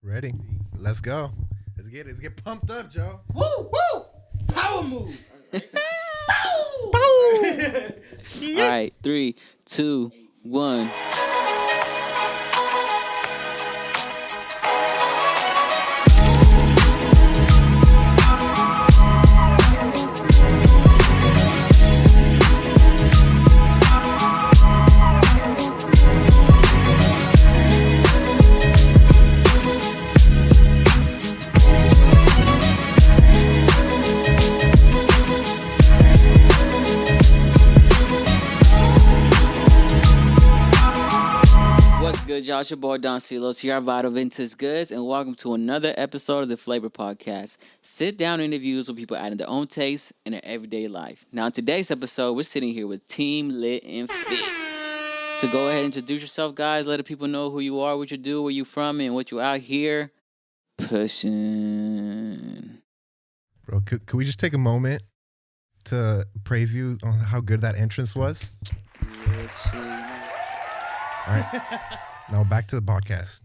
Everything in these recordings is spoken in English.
Ready? Let's go. Let's get pumped up, Joe. Woo, woo! Power move. Boom! All right, 3, 2, 1. Good, y'all. It's your boy Don Silos here at Vital Vintage Goods, and welcome to another episode of the Flavor Podcast. Sit down interviews with people adding their own taste in their everyday life. Now, in today's episode, we're sitting here with Team Lit and Fit. So go ahead and introduce yourself, guys. Let the people know who you are, what you do, where you from, and what you out here pushing. Bro, could we just take a moment to praise you on how good that entrance was? All right. Now back to the podcast.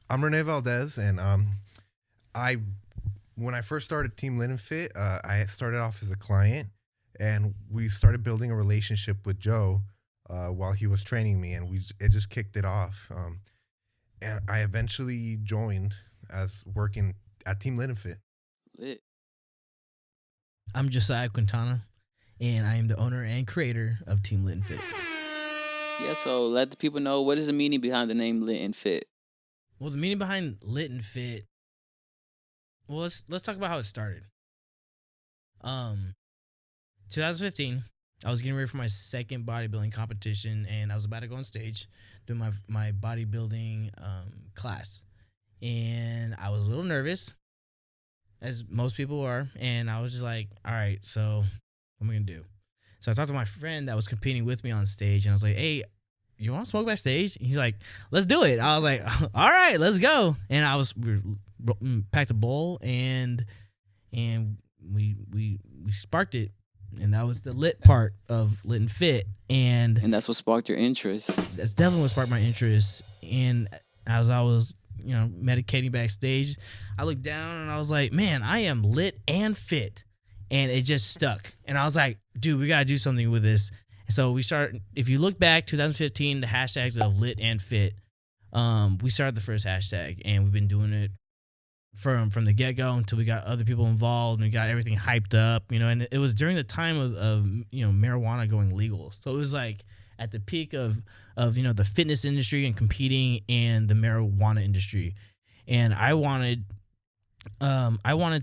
I'm Rene Valdez, and when I first started Team Lit and Fit, I started off as a client, and we started building a relationship with Joe while he was training me, and it just kicked it off. And I eventually joined as working at Team Lit and Fit. Lit. I'm Josiah Quintana, and I am the owner and creator of Team Lit and Fit. Yeah, so let the people know, what is the meaning behind the name Lit and Fit? Well, the meaning behind Lit and Fit, well, let's talk about how it started. 2015, I was getting ready for my second bodybuilding competition, and I was about to go on stage doing my bodybuilding class. And I was a little nervous, as most people are, and I was just like, all right, so what am I going to do? So I talked to my friend that was competing with me on stage, and I was like, hey, you want to smoke backstage? And he's like, let's do it. I was like, all right, let's go. And we packed a bowl, and we sparked it. And that was the lit part of Lit and Fit. And that's what sparked your interest. That's definitely what sparked my interest. And as I was, medicating backstage, I looked down and I was like, man, I am lit and fit. And it just stuck. And I was like, dude, we got to do something with this. And so we started, if you look back, 2015, the hashtags of lit and fit, we started the first hashtag, and we've been doing it from the get-go until we got other people involved and we got everything hyped up, and it was during the time of marijuana going legal. So it was like at the peak of the fitness industry and competing in the marijuana industry. And I wanted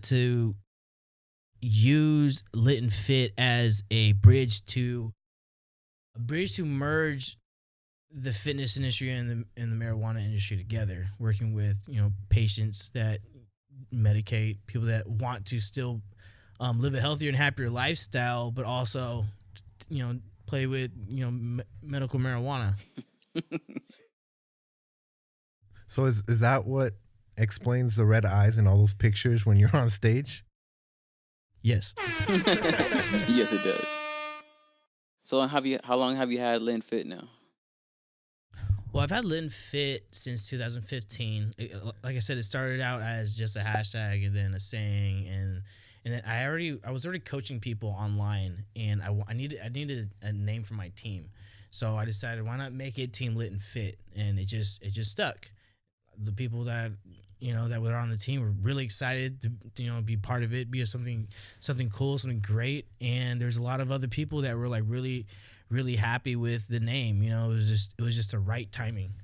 to use Lit and Fit as a bridge to merge the fitness industry and the marijuana industry together, working with patients that medicate, people that want to still live a healthier and happier lifestyle, but also play with medical marijuana. So is that what explains the red eyes in all those pictures when you're on stage? Yes. Yes, it does. So how long have you had Lit and Fit now? Well, I've had Lit and Fit since 2015. Like I said, it started out as just a hashtag and then a saying, and then I was already coaching people online, and I needed a name for my team. So I decided, why not make it Team Lit and Fit, and it just stuck. The people that that were on the team were really excited to be part of it, be something cool, something great. And there's a lot of other people that were like really, really happy with the name. It was just the right timing.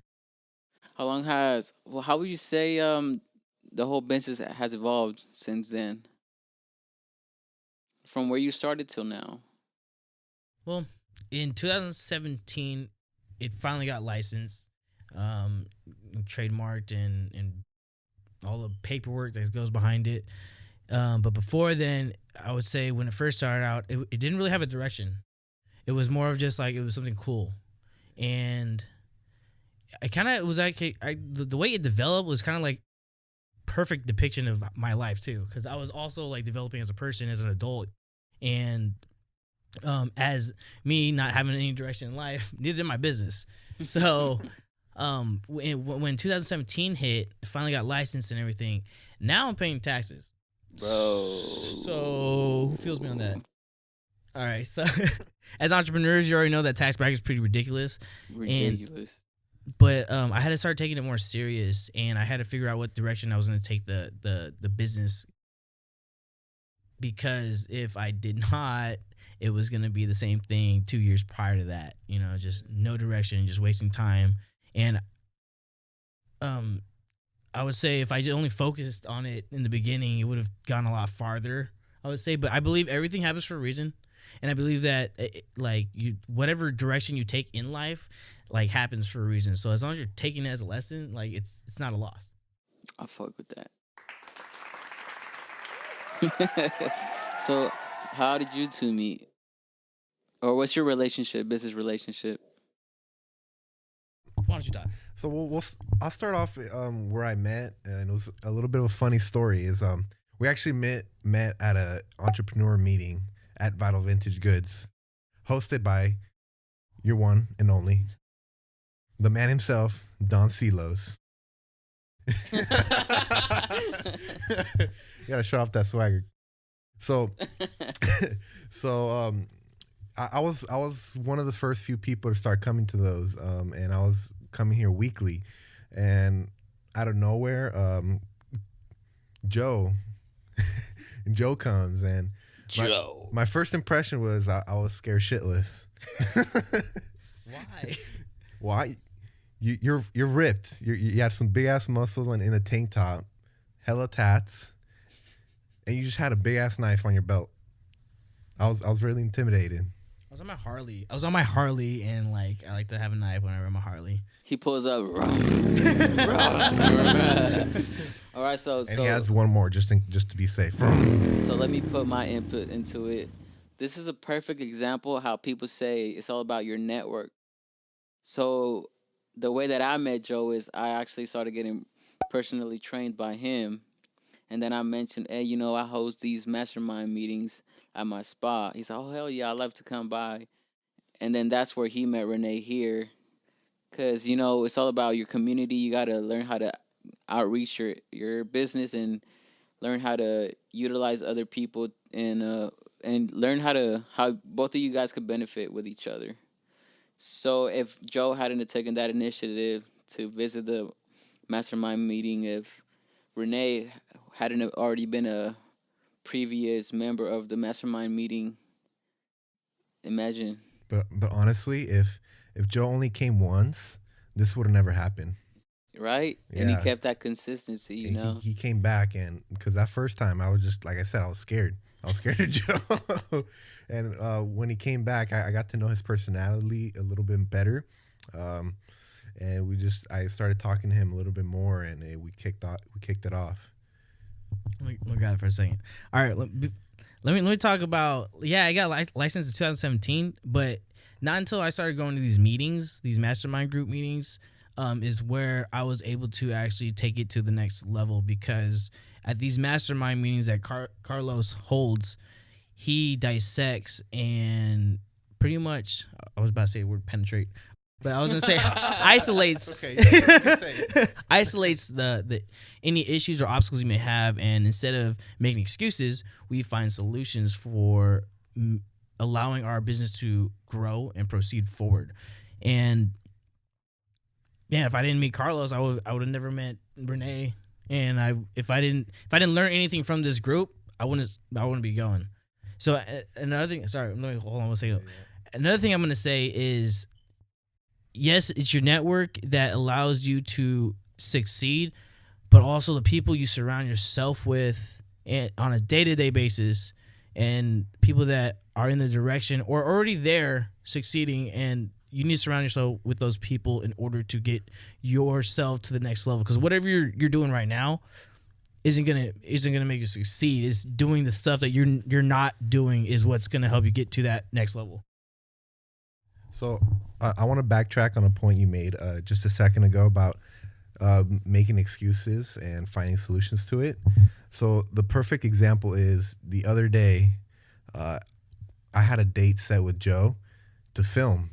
How would you say the whole business has evolved since then? From where you started till now? Well, in 2017, it finally got licensed, trademarked, and all the paperwork that goes behind it. But before then, I would say when it first started out, it didn't really have a direction. It was more of just like, it was something cool. And it was like, the way it developed was kind of like perfect depiction of my life too. Cause I was also like developing as a person, as an adult. And as me not having any direction in life, neither did my business. So When 2017 hit, I finally got licensed and everything. Now I'm paying taxes. Bro. So who feels me on that? All right. So as entrepreneurs, you already know that tax bracket is pretty ridiculous. Ridiculous. But I had to start taking it more serious, and I had to figure out what direction I was going to take the business. Because if I did not, it was going to be the same thing 2 years prior to that. You know, just no direction, just wasting time. And I would say if I just only focused on it in the beginning, it would have gone a lot farther, I would say. But I believe everything happens for a reason. And I believe that whatever direction you take in life, like, happens for a reason. So as long as you're taking it as a lesson, like, it's not a loss. I fuck with that. So, how did you two meet? Or what's your relationship, business relationship? Why don't you talk? So I'll start off where I met, and it was a little bit of a funny story. Is we actually met at a entrepreneur meeting at Vital Vintage Goods, hosted by your one and only, the man himself, Don Silos. You gotta show off that swagger. So, I was one of the first few people to start coming to those, and I was coming here weekly, and out of nowhere, Joe comes, and my first impression was I was scared shitless. Why? Why? You're ripped. You had some big ass muscles and in a tank top, hella tats, and you just had a big ass knife on your belt. I was really intimidated. I was on my Harley, and like, I like to have a knife whenever I'm a Harley. He pulls up. All right, so he has one more just to be safe. So let me put my input into it. This is a perfect example of how people say it's all about your network. So the way that I met Joe is I actually started getting personally trained by him. And then I mentioned, hey, I host these mastermind meetings at my spot. He said, oh, hell yeah, I'd love to come by. And then that's where he met Renee here. Because, it's all about your community. You got to learn how to outreach your business and learn how to utilize other people and learn how both of you guys could benefit with each other. So if Joe hadn't taken that initiative to visit the mastermind meeting, if Renee hadn't already been a previous member of the mastermind meeting, imagine. But honestly, if Joe only came once, this would have never happened. Right? Yeah. And he kept that consistency, He came back, and because that first time I was just, like I said, I was scared. I was scared of Joe. And when he came back, I got to know his personality a little bit better. And I started talking to him a little bit more, and we kicked it off. Let me grab it for a second. All right, let me talk about. Yeah, I got licensed in 2017, but not until I started going to these meetings, these mastermind group meetings, is where I was able to actually take it to the next level. Because at these mastermind meetings that Carlos holds, he dissects and pretty much, I was about to say the word penetrate, but I was gonna say isolates. Okay, isolates the any issues or obstacles you may have, and instead of making excuses, we find solutions for allowing our business to grow and proceed forward. And yeah, if I didn't meet Carlos, I would have never met Renee. And if I didn't learn anything from this group, I wouldn't be going. So another thing, sorry, hold on one second. Another thing I'm gonna say is, yes, it's your network that allows you to succeed, but also the people you surround yourself with on a day-to-day basis, and people that are in the direction or already there succeeding, and you need to surround yourself with those people in order to get yourself to the next level. Because whatever you're doing right now isn't gonna make you succeed. It's doing the stuff that you're not doing is what's gonna help you get to that next level. So I want to backtrack on a point you made just a second ago about making excuses and finding solutions to it. So the perfect example is the other day, I had a date set with Joe to film.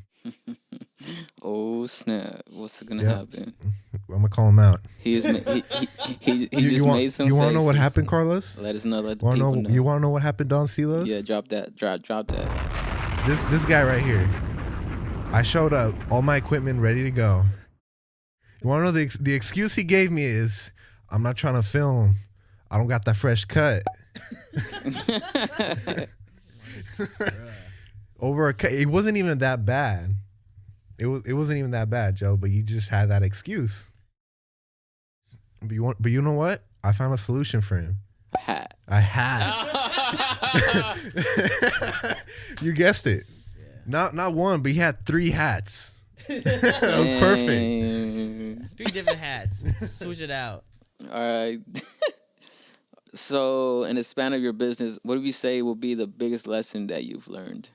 Oh snap! What's gonna Yep. happen? I'm gonna call him out. He is. He You, just you want made some. you want to know what faces. happened, Carlos? Let us know. Let the Want to people know? know. You want to know what happened, Don Silos? Yeah, drop that. Drop that. This guy right here. I showed up, all my equipment ready to go. You want to know the excuse he gave me is, I'm not trying to film. I don't got that fresh cut. Over a cut, it wasn't even that bad. It wasn't even that bad, Joe. But you just had that excuse. But you know what? I found a solution for him. Hat. A hat. You guessed it. Yeah. Not one, but he had 3 hats. That was perfect. 3 different hats. Switch it out. All right. So, in the span of your business, what would you say will be the biggest lesson that you've learned?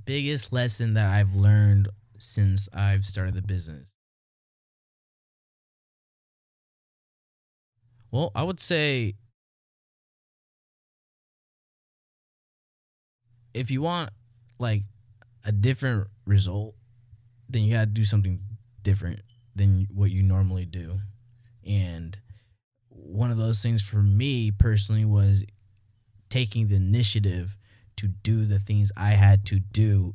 Biggest lesson that I've learned since I've started the business. Well, I would say if you want like a different result, then you got to do something different than what you normally do. And one of those things for me personally was taking the initiative to do the things I had to do.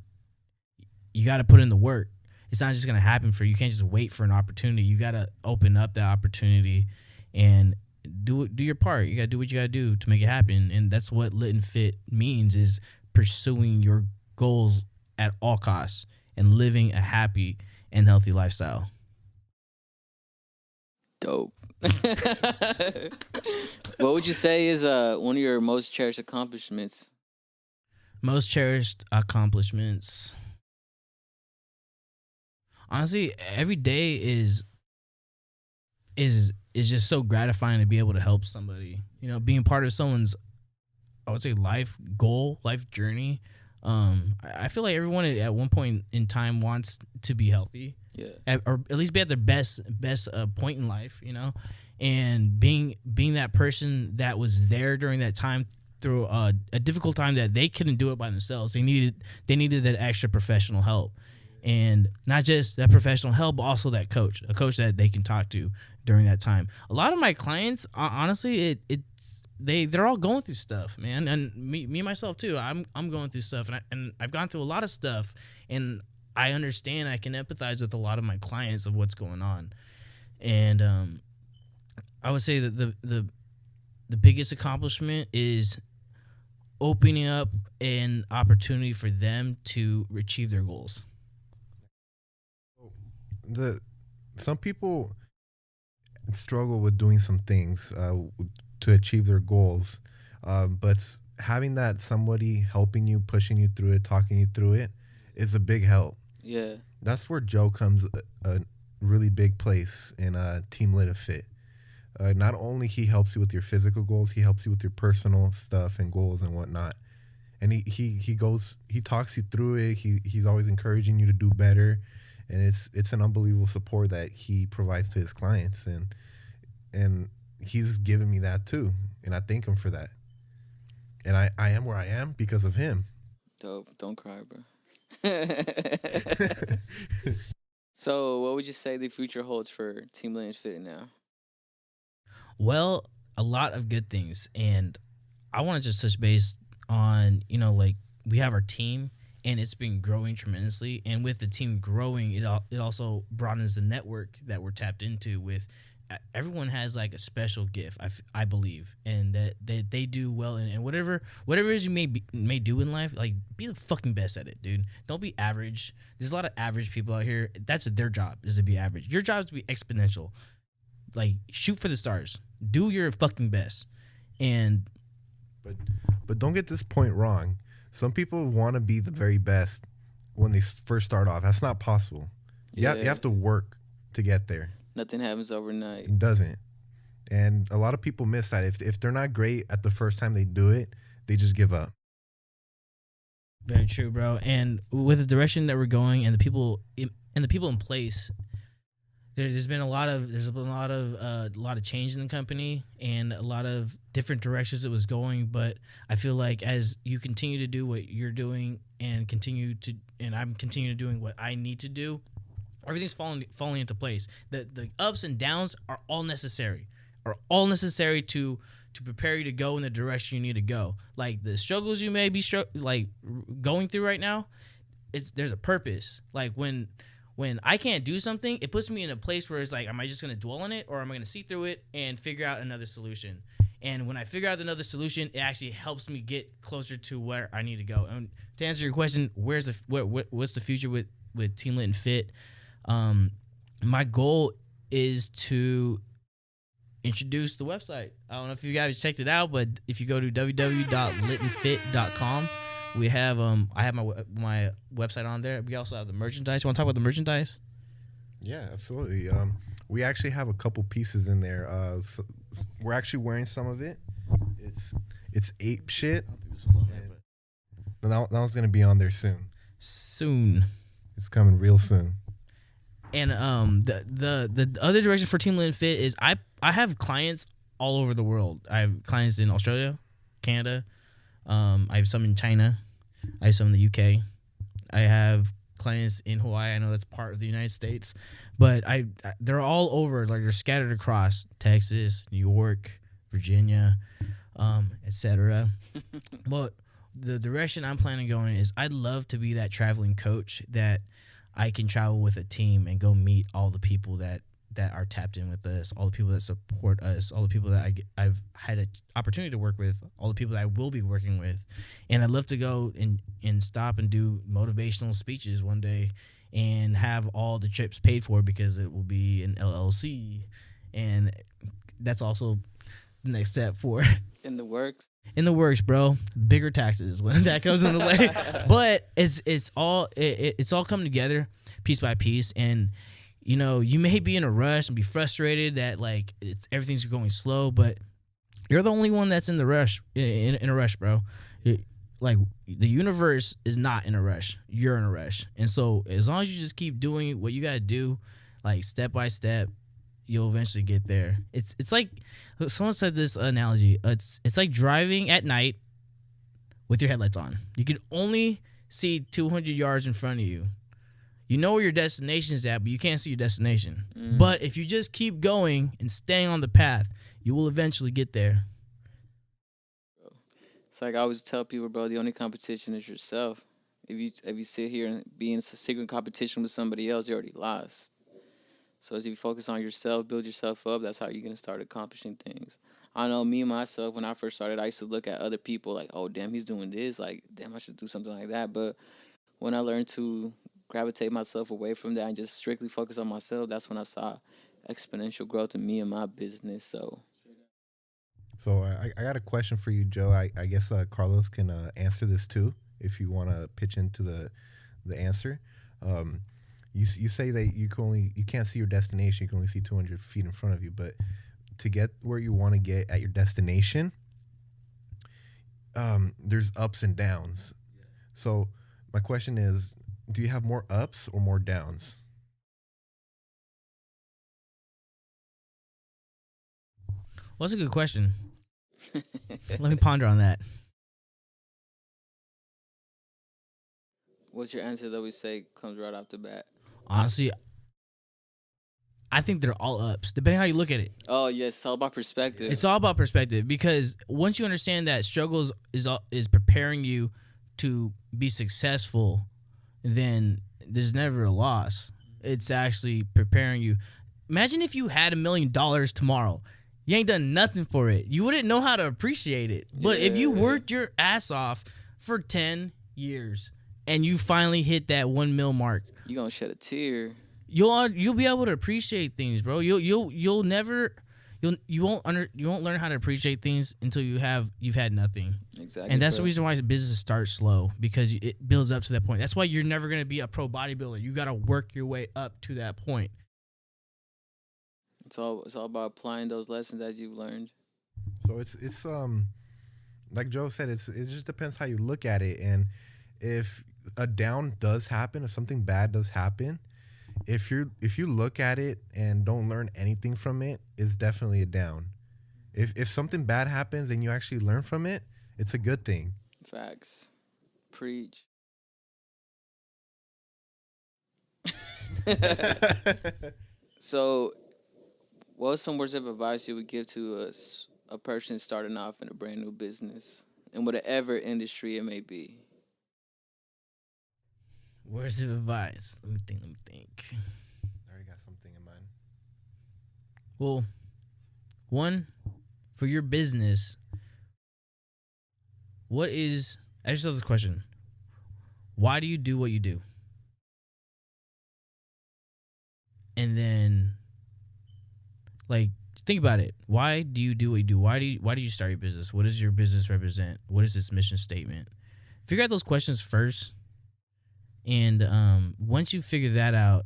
You got to put in the work. It's not just going to happen for you. You can't just wait for an opportunity. You got to open up that opportunity and do your part. You got to do what you got to do to make it happen. And that's what Lit and Fit means, is pursuing your goals at all costs and living a happy and healthy lifestyle. Dope. What would you say is one of your most cherished accomplishments? Most cherished accomplishments. Honestly, every day is just so gratifying to be able to help somebody. You know, being part of someone's, I would say, life goal, life journey. I feel like everyone at one point in time wants to be healthy. Yeah. Or at least be at their best point in life, you know, and being that person that was there during that time through a difficult time that they couldn't do it by themselves. They needed that extra professional help, and not just that professional help, but also a coach that they can talk to during that time. A lot of my clients, honestly, they're all going through stuff, man, and me myself too. I'm going through stuff, and I've gone through a lot of stuff, and I understand, I can empathize with a lot of my clients of what's going on. And I would say that the biggest accomplishment is opening up an opportunity for them to achieve their goals. Some people struggle with doing some things to achieve their goals, but having that somebody helping you, pushing you through it, talking you through it is a big help. Yeah. That's where Joe comes a really big place in Team Lit and Fit. Not only he helps you with your physical goals, he helps you with your personal stuff and goals and whatnot. And he talks you through it. He's always encouraging you to do better, and it's an unbelievable support that he provides to his clients, and he's given me that too, and I thank him for that. And I am where I am because of him. Dope. Don't cry, bro. So, what would you say the future holds for Team Lit and Fit now? Well, a lot of good things, and I want to just touch base on, like, we have our team, and it's been growing tremendously. And with the team growing, it also broadens the network that we're tapped into. With everyone has like a special gift, I believe, and that they do well, and whatever it is you may do in life, like, be the fucking best at it, dude. Don't be average. There's a lot of average people out here. That's their job, is to be average. Your job is to be exponential. Like, shoot for the stars. Do your fucking best. And but don't get this point wrong. Some people want to be the very best when they first start off. That's not possible. Yeah. You have to work to get there. Nothing happens overnight. It doesn't. And a lot of people miss that. If they're not great at the first time they do it, they just give up. Very true, bro. And with the direction that we're going, and the people in place, there's been a lot of change in the company and a lot of different directions it was going. But I feel like as you continue to do what you're doing and I'm continuing to doing what I need to do, everything's falling into place. The ups and downs are all necessary to prepare you to go in the direction you need to go. Like the struggles you may be going through right now, there's a purpose. Like when I can't do something, it puts me in a place where it's like, am I just going to dwell on it, or am I going to see through it and figure out another solution? And when I figure out another solution, it actually helps me get closer to where I need to go. And to answer your question, what's the future with Team Lit and Fit? My goal is to introduce the website. I don't know if you guys checked it out, but if you go to www.litandfit.com, we have I have my website on there. We also have the merchandise. You want to talk about the merchandise? Yeah, absolutely. We actually have a couple pieces in there. So we're actually wearing some of it. It's ape shit. That one's gonna be on there soon. It's coming real soon. And the other direction for Team Lit and Fit is I have clients all over the world. I have clients in Australia, Canada. I have some in China. I have some in the UK. I have clients in Hawaii. I know that's part of the United States, but they're all over. Like they're scattered across Texas, New York, Virginia, etc. But the direction I'm planning going is I'd love to be that traveling coach that I can travel with a team and go meet all the people that are tapped in with us, all the people that support us, all the people that I've had an opportunity to work with, all the people that I will be working with. And I'd love to go and stop and do motivational speeches one day and have all the trips paid for because it will be an LLC. And that's also the next step for In the works. In the works, bro. Bigger taxes when that comes in the way. But it's all coming together piece by piece. And you know, you may be in a rush and be frustrated that like everything's going slow, but you're the only one that's in the rush in a rush, bro. Like the universe is not in a rush. You're in a rush. And so as long as you just keep doing what you got to do, like step by step, you'll eventually get there. It's like someone said this analogy. It's like driving at night with your headlights on. You can only see 200 yards in front of you. You know where your destination is at, but you can't see your destination. But if you just keep going and staying on the path, you will eventually get there. It's like I always tell people, bro, the only competition is yourself. If you sit here and be in secret competition with somebody else, you already lost. So as you focus on yourself, build yourself up, that's how you're going to start accomplishing things. I know me, myself, when I first started, I used to look at other people like, oh, damn, he's doing this. Like, damn, I should do something like that. But when I learned to gravitate myself away from that and just strictly focus on myself, that's when I saw exponential growth in me and my business. So I got a question for you, Joe. I guess Carlos can answer this too if you want to pitch into the answer. You say that you can't see your destination. You can only see 200 feet in front of you. But to get where you want to get at your destination, there's ups and downs. So my question is, do you have more ups or more downs? Well, that's a good question. Let me ponder on that. What's your answer that we say comes right off the bat? Honestly, I think they're all ups, depending on how you look at it. Oh, yes, it's all about perspective. It's all about perspective, because once you understand that struggles is preparing you to be successful, then there's never a loss. It's actually preparing you. Imagine if you had $1 million tomorrow. You ain't done nothing for it. You wouldn't know how to appreciate it. But if you worked your ass off for 10 years and you finally hit that 1 mil mark, you're going to shed a tear. You'll be able to appreciate things, bro. You won't learn how to appreciate things until you've had nothing. Exactly. And that's the reason why business starts slow, because it builds up to that point. That's why you're never going to be a pro bodybuilder. You got to work your way up to that point. It's all about applying those lessons as you've learned. So it's like Joe said, it just depends how you look at it. And if a down does happen, if something bad does happen, if you look at it and don't learn anything from it, it's definitely a down. If something bad happens and you actually learn from it, it's a good thing. Facts. Preach. So, what's some words of advice you would give to a person starting off in a brand new business in whatever industry it may be? Words of advice. Let me think. I already got something in mind. Well, one, for your business, ask yourself this question. Why do you do what you do? And then, like, think about it. Why do you do what you do? Why do you start your business? What does your business represent? What is its mission statement? Figure out those questions first. And once you figure that out,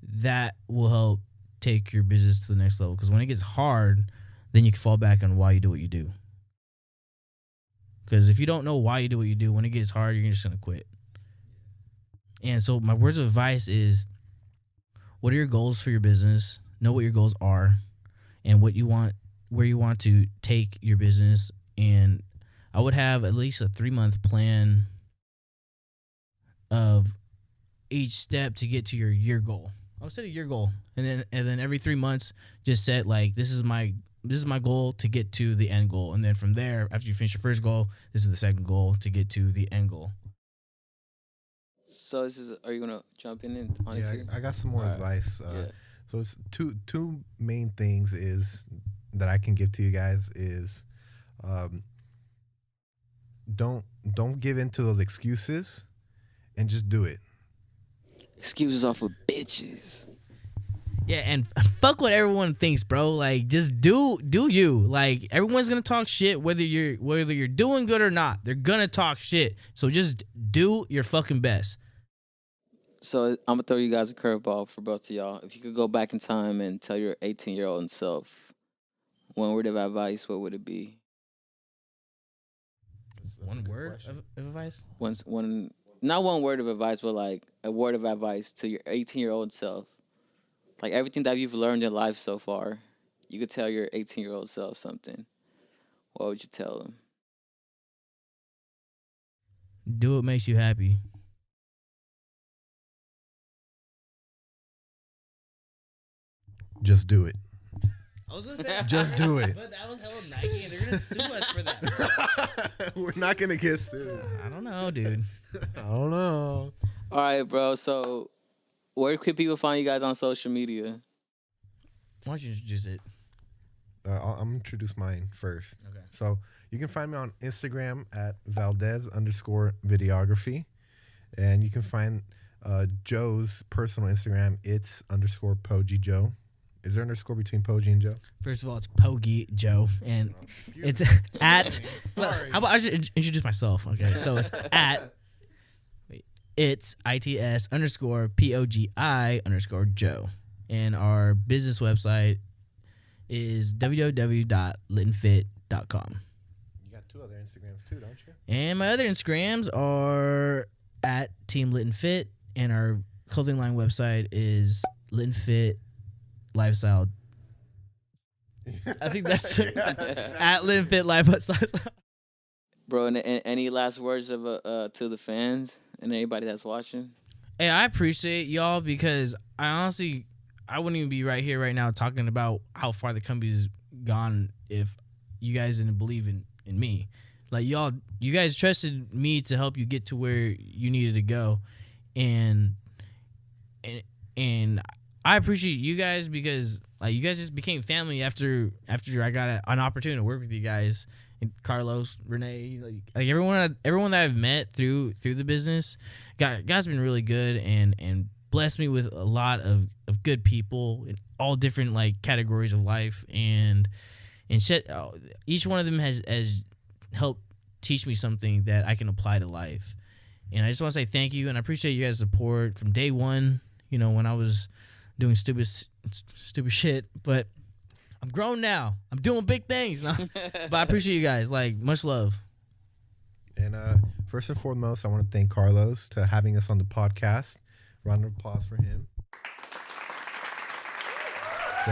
that will help take your business to the next level. Because when it gets hard, then you can fall back on why you do what you do. Because if you don't know why you do what you do, when it gets hard, you're just going to quit. And so my words of advice is, what are your goals for your business? Know what your goals are and what you want, where you want to take your business. And I would have at least a 3-month plan of each step to get to your year goal. I'll set a year goal, and then every 3 months, just set like this is my goal to get to the end goal, and then from there, after you finish your first goal, this is the second goal to get to the end goal. So are you gonna jump in on Yeah, it too? I got some more advice. Yeah. So it's two main things is that I can give to you guys is, don't give in to those excuses, and just do it. Excuses off of bitches. Yeah, and fuck what everyone thinks, bro. Like, just do you. Like, everyone's gonna talk shit whether you're doing good or not. They're gonna talk shit. So just do your fucking best. So I'm gonna throw you guys a curveball for both of y'all. If you could go back in time and tell your 18-year-old self one word of advice, what would it be? One word of advice? Not one word of advice, but like a word of advice to your 18-year-old self. Like everything that you've learned in life so far, you could tell your 18-year-old self something. What would you tell them? Do what makes you happy. Just do it. I was gonna say Just do it. But that was hella Nike, and they're gonna sue us for that. We're not gonna get sued. I don't know, dude. I don't know. All right, bro. So where could people find you guys on social media? Why don't you introduce it? I'm gonna introduce mine first. Okay. So you can find me on Instagram at Valdez_videography. And you can find Joe's personal Instagram. It's _Pogi Joe. Is there underscore between Pogi and Joe? First of all, it's Pogi Joe, and it's at. How about I should introduce myself? Okay, so it's at. It's ITS_POGI_Joe, and our business website is www.littenfit.com. You got 2 other Instagrams too, don't you? And my other Instagrams are at Team Littenfit, and our clothing line website is Littenfit Lifestyle. I think that's at Littenfit Lifestyle. Bro, and any last words of to the fans and anybody that's watching? Hey, I appreciate y'all because I wouldn't even be right here right now talking about how far the company's gone if you guys didn't believe in me. Like you guys trusted me to help you get to where you needed to go, and I appreciate you guys because like you guys just became family after I got an opportunity to work with you guys. And Carlos, Renee, like everyone that I've met through the business, God's been really good and blessed me with a lot of good people in all different like categories of life and shit. Each one of them has helped teach me something that I can apply to life. And I just want to say thank you and I appreciate you guys' support from day one. You know, when I was doing stupid shit, but I'm grown now. I'm doing big things now. But I appreciate you guys. Like, much love. And first and foremost, I want to thank Carlos to having us on the podcast. Round of applause for him. So,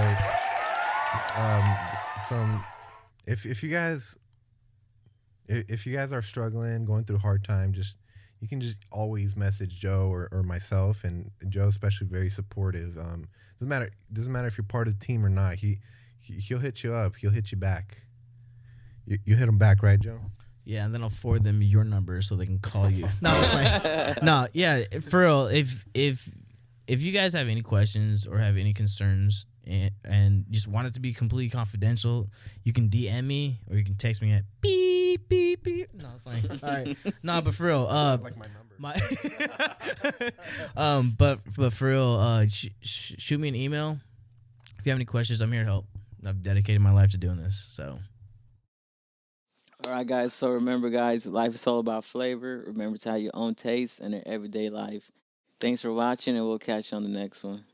some if you guys if you guys are struggling, going through a hard time, just you can just always message Joe or myself, and Joe especially very supportive. Doesn't matter if you're part of the team or not. He'll hit you up. He'll hit you back. You hit him back, right, Joe? Yeah, and then I'll forward them your number so they can call you. No, yeah, for real. If you guys have any questions or have any concerns and just want it to be completely confidential, you can DM me or you can text me at beep beep beep. No, it's fine. All right, no, but for real, Like my number. but for real, shoot me an email if you have any questions. I'm here to help. I've dedicated my life to doing this, so. All right, guys. So remember, guys, life is all about flavor. Remember to have your own taste in your everyday life. Thanks for watching, and we'll catch you on the next one.